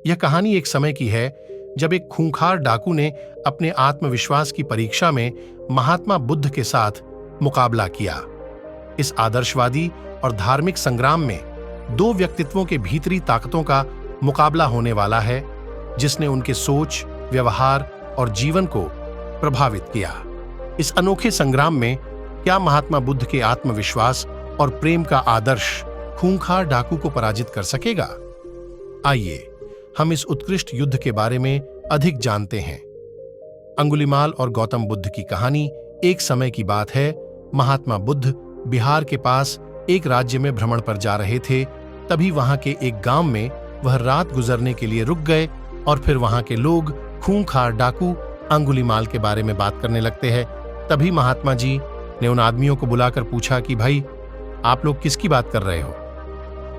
यह कहानी एक समय की है जब एक खूंखार डाकू ने अपने आत्मविश्वास की परीक्षा में महात्मा बुद्ध के साथ मुकाबला किया। इस आदर्शवादी और धार्मिक संग्राम में दो व्यक्तित्वों के भीतरी ताकतों का मुकाबला होने वाला है, जिसने उनके सोच, व्यवहार और जीवन को प्रभावित किया। इस अनोखे संग्राम में क्या महात्मा बुद्ध के आत्मविश्वास और प्रेम का आदर्श खूंखार डाकू को पराजित कर सकेगा? आइए हम इस उत्कृष्ट युद्ध के बारे में अधिक जानते हैं। अंगुलीमाल और गौतम बुद्ध की कहानी। एक समय की बात है, महात्मा बुद्ध बिहार के पास एक राज्य में भ्रमण पर जा रहे थे। तभी वहां के एक गांव में वह रात गुजरने के लिए रुक गए और फिर वहां के लोग खूंखार डाकू अंगुलीमाल के बारे में बात करने लगते हैं। तभी महात्मा जी ने उन आदमियों को बुलाकर पूछा कि भाई, आप लोग किसकी बात कर रहे हो?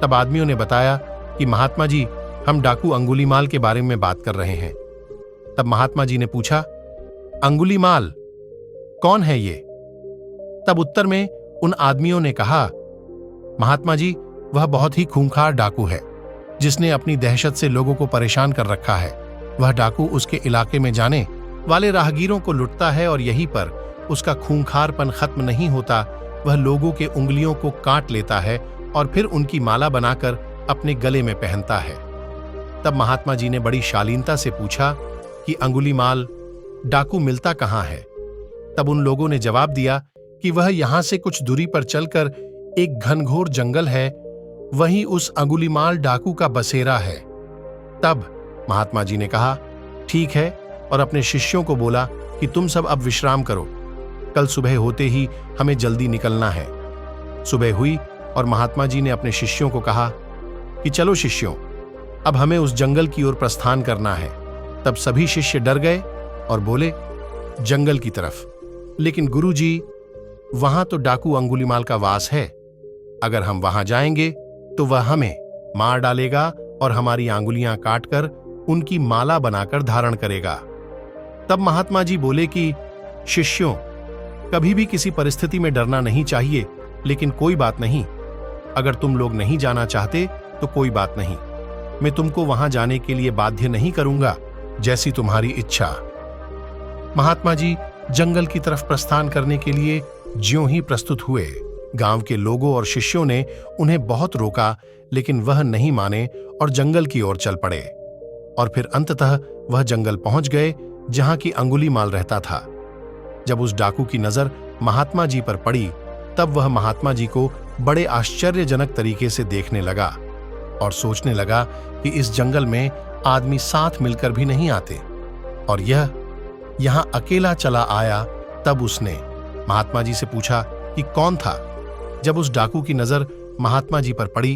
तब आदमियों ने बताया कि महात्मा जी, हम डाकू अंगुलीमाल के बारे में बात कर रहे हैं। तब महात्मा जी ने पूछा, अंगुलीमाल कौन है ये? तब उत्तर में उन आदमियों ने कहा, महात्मा जी, वह बहुत ही खूंखार डाकू है जिसने अपनी दहशत से लोगों को परेशान कर रखा है। वह डाकू उसके इलाके में जाने वाले राहगीरों को लुटता है और यहीं पर उसका खूंखारपन खत्म नहीं होता। वह लोगों के उंगलियों को काट लेता है और फिर उनकी माला बनाकर अपने गले में पहनता है। तब महात्मा जी ने बड़ी शालीनता से पूछा कि अंगुलीमाल, डाकू मिलता कहाँ है? तब उन लोगों ने जवाब दिया कि वह यहां से कुछ दूरी पर चलकर एक घनघोर जंगल है, वहीं उस अंगुलीमाल डाकू का बसेरा है। तब महात्मा जी ने कहा, ठीक है, और अपने शिष्यों को बोला कि तुम सब अब विश्राम करो, कल सुबह होते ही हमें जल्दी निकलना है। सुबह हुई और महात्मा जी ने अपने शिष्यों को कहा कि चलो शिष्यों, अब हमें उस जंगल की ओर प्रस्थान करना है। तब सभी शिष्य डर गए और बोले, जंगल की तरफ? लेकिन गुरुजी, वहां तो डाकू अंगुलीमाल का वास है। अगर हम वहां जाएंगे तो वह हमें मार डालेगा और हमारी आंगुलियां काटकर उनकी माला बनाकर धारण करेगा। तब महात्मा जी बोले कि शिष्यों, कभी भी किसी परिस्थिति में डरना नहीं चाहिए, लेकिन कोई बात नहीं, अगर तुम लोग नहीं जाना चाहते तो कोई बात नहीं, मैं तुमको वहां जाने के लिए बाध्य नहीं करूंगा, जैसी तुम्हारी इच्छा। महात्मा जी जंगल की तरफ प्रस्थान करने के लिए ज्यों ही प्रस्तुत हुए, गांव के लोगों और शिष्यों ने उन्हें बहुत रोका, लेकिन वह नहीं माने और जंगल की ओर चल पड़े। और फिर अंततः वह जंगल पहुंच गए जहां की अंगुलीमाल रहता था। जब उस डाकू की नजर महात्मा जी पर पड़ी, तब वह महात्मा जी को बड़े आश्चर्यजनक तरीके से देखने लगा और सोचने लगा कि इस जंगल में आदमी साथ मिलकर भी नहीं आते और यह यहां अकेला चला आया। तब उसने महात्मा जी से पूछा कि कौन था। जब उस डाकू की नजर महात्मा जी पर पड़ी,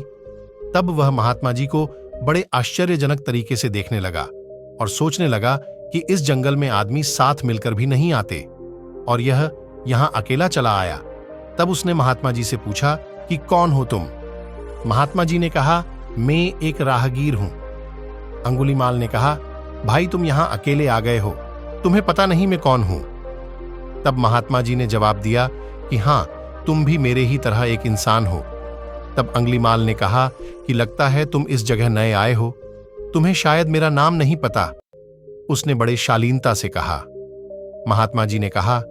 तब वह महात्मा जी को बड़े आश्चर्यजनक तरीके से देखने लगा और सोचने लगा कि इस जंगल में आदमी साथ मिलकर भी नहीं आते और यह यहां अकेला चला आया। तब उसने महात्मा जी से पूछा कि कौन हो तुम? महात्मा जी ने कहा, मैं एक राहगीर हूं। अंगुलीमाल ने कहा, भाई तुम यहां अकेले आ गए हो, तुम्हें पता नहीं मैं कौन हूं? तब महात्मा जी ने जवाब दिया कि हां, तुम भी मेरे ही तरह एक इंसान हो। तब अंगुलीमाल ने कहा कि लगता है तुम इस जगह नए आए हो, तुम्हें शायद मेरा नाम नहीं पता। उसने बड़े शालीनता से कहा। महात्मा जी ने कहा,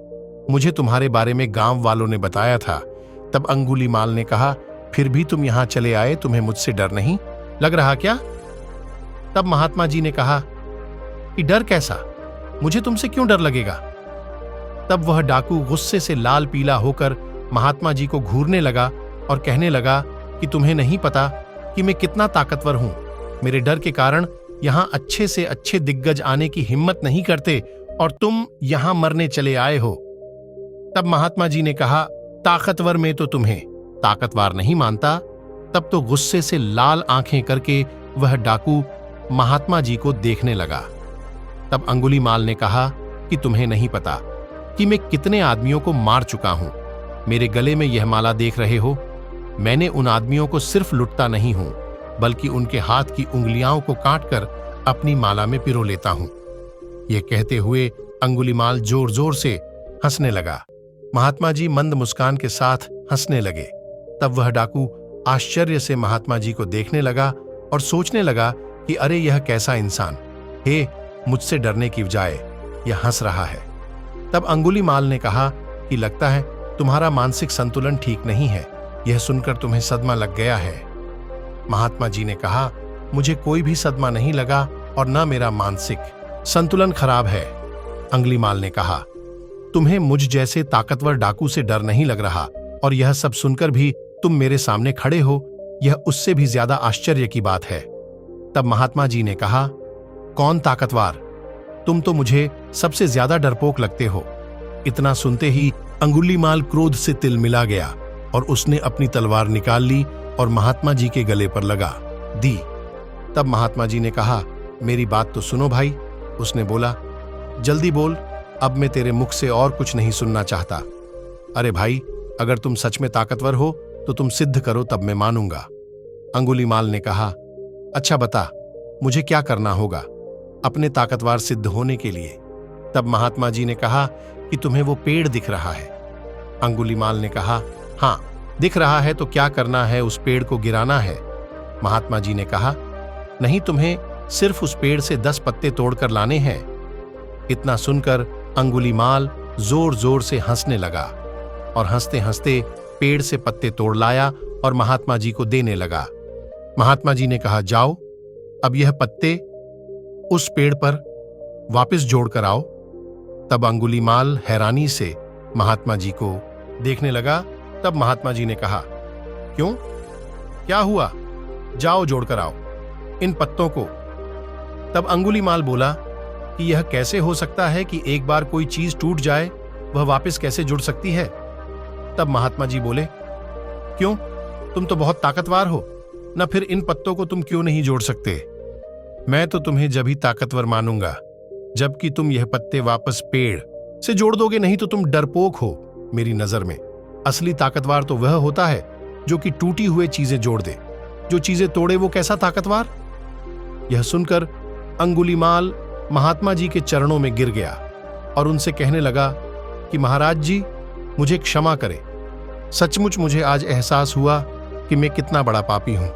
मुझे तुम्हारे बारे में गांव वालों ने बताया था। तब अंगुलीमाल ने कहा, फिर भी तुम यहां चले आए, तुम्हें मुझसे डर नहीं लग रहा क्या? तब महात्मा जी ने कहा कि डर कैसा, मुझे तुमसे क्यों डर लगेगा? तब वह डाकू गुस्से से लाल पीला होकर महात्मा जी को घूरने लगा और कहने लगा कि तुम्हें नहीं पता कि मैं कितना ताकतवर हूं। मेरे डर के कारण यहां अच्छे से अच्छे दिग्गज आने की हिम्मत नहीं करते और तुम यहां मरने चले आए हो। तब महात्मा जी ने कहा, ताकतवर में तो तुम्हें ताकतवर नहीं मानता। तब तो गुस्से से लाल आंखें करके वह डाकू महात्मा जी को देखने लगा। तब अंगुलीमाल ने कहा कि तुम्हें नहीं पता कि मैं कितने आदमियों को मार चुका हूं। मेरे गले में यह माला देख रहे हो, मैंने उन आदमियों को सिर्फ लुटता नहीं हूं, बल्कि उनके हाथ की उंगलियों को काटकर अपनी माला में पिरो लेता हूं। यह कहते हुए अंगुलीमाल जोर जोर से हंसने लगा। महात्मा जी मंद मुस्कान के साथ हंसने लगे। तब वह डाकू आश्चर्य से महात्मा जी को देखने लगा और सोचने लगा कि अरे यह कैसा इंसान, हे मुझसे डरने की बजाय यह हंस रहा है। तब अंगुलीमाल ने कहा कि लगता है तुम्हारा मानसिक संतुलन ठीक नहीं है, यह सुनकर तुम्हें सदमा लग गया है। महात्मा जी ने कहा, मुझे कोई भी सदमा नहीं लगा और न मेरा मानसिक संतुलन खराब है। अंगुलीमाल ने कहा, तुम्हें मुझ जैसे ताकतवर डाकू से डर नहीं लग रहा और यह सब सुनकर भी तुम मेरे सामने खड़े हो, यह उससे भी ज्यादा आश्चर्य की बात है। तब महात्मा जी ने कहा, कौन ताकतवर? तुम तो मुझे सबसे ज्यादा डरपोक लगते हो। इतना सुनते ही अंगुलीमाल क्रोध से तिलमिला गया और उसने अपनी तलवार निकाल ली और महात्मा जी के गले पर लगा दी। तब महात्मा जी ने कहा, मेरी बात तो सुनो भाई। उसने बोला, जल्दी बोल, अब मैं तेरे मुख से और कुछ नहीं सुनना चाहता। अरे भाई, अगर तुम सच में ताकतवर हो तो तुम सिद्ध करो, तब मैं मानूंगा। अंगुलीमाल ने कहा, अच्छा बता, मुझे क्या करना होगा अपने ताकतवर सिद्ध होने के लिए? तब महात्मा जी ने कहा कि तुम्हें वो पेड़ दिख रहा है। अंगुलीमाल ने कहा, हाँ दिख रहा है, तो क्या करना है? उस पेड़ को गिराना है। महात्मा जी ने कहा, नहीं, तुम्हें सिर्फ उस पेड़ से 10 पत्ते तोड़कर लाने हैं। इतना सुनकर अंगुलीमाल जोर जोर से हंसने लगा और हंसते हंसते पेड़ से पत्ते तोड़ लाया और महात्मा जी को देने लगा। महात्मा जी ने कहा, जाओ, अब यह पत्ते उस पेड़ पर वापस जोड़कर आओ। तब अंगुलीमाल हैरानी से महात्मा जी को देखने लगा। तब महात्मा जी ने कहा, क्यों, क्या हुआ? जाओ जोड़कर आओ इन पत्तों को। तब अंगुलीमाल बोला कि यह कैसे हो सकता है कि एक बार कोई चीज टूट जाए वह वापस कैसे जुड़ सकती है? तब महात्मा जी बोले, क्यों, तुम तो बहुत ताकतवर हो ना, फिर इन पत्तों को तुम क्यों नहीं जोड़ सकते? मैं तो तुम्हें जब ही ताकतवर मानूंगा जबकि तुम यह पत्ते वापस पेड़ से जोड़ दोगे, नहीं तो तुम डरपोक हो मेरी नजर में। असली ताकतवर तो वह होता है जो कि टूटी हुए चीजें जोड़ दे, जो चीजें तोड़े वो कैसा ताकतवर? यह सुनकर अंगुलीमाल महात्मा जी के चरणों में गिर गया और उनसे कहने लगा कि महाराज जी, मुझे क्षमा करें। सचमुच मुझे आज एहसास हुआ कि मैं कितना बड़ा पापी हूं।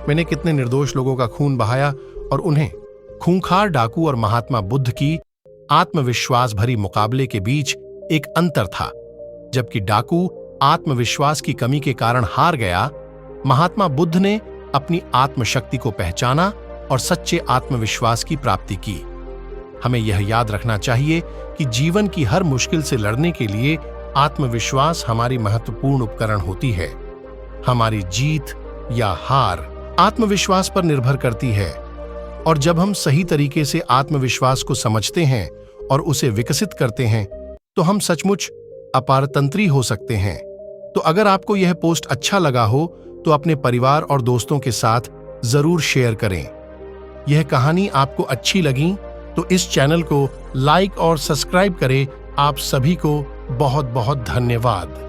मैंने कितने निर्दोष लोगों का खून बहाया और उन्हें खूंखार डाकू और महात्मा बुद्ध की आत्मविश्वास भरी मुकाबले के बीच एक अंतर था। जबकि डाकू आत्मविश्वास की कमी के कारण हार गया, महात्मा बुद्ध ने अपनी आत्मशक्ति को पहचाना और सच्चे आत्मविश्वास की प्राप्ति की। हमें यह याद रखना चाहिए कि जीवन की हर मुश्किल से लड़ने के लिए आत्मविश्वास हमारी महत्वपूर्ण उपकरण होती है। हमारी जीत या हार आत्मविश्वास पर निर्भर करती है, और जब हम सही तरीके से आत्मविश्वास को समझते हैं और उसे विकसित करते हैं तो हम सचमुच अपारतंत्री हो सकते हैं। तो अगर आपको यह पोस्ट अच्छा लगा हो तो अपने परिवार और दोस्तों के साथ जरूर शेयर करें। यह कहानी आपको अच्छी लगी तो इस चैनल को लाइक और सब्सक्राइब करें। आप सभी को बहुत बहुत धन्यवाद।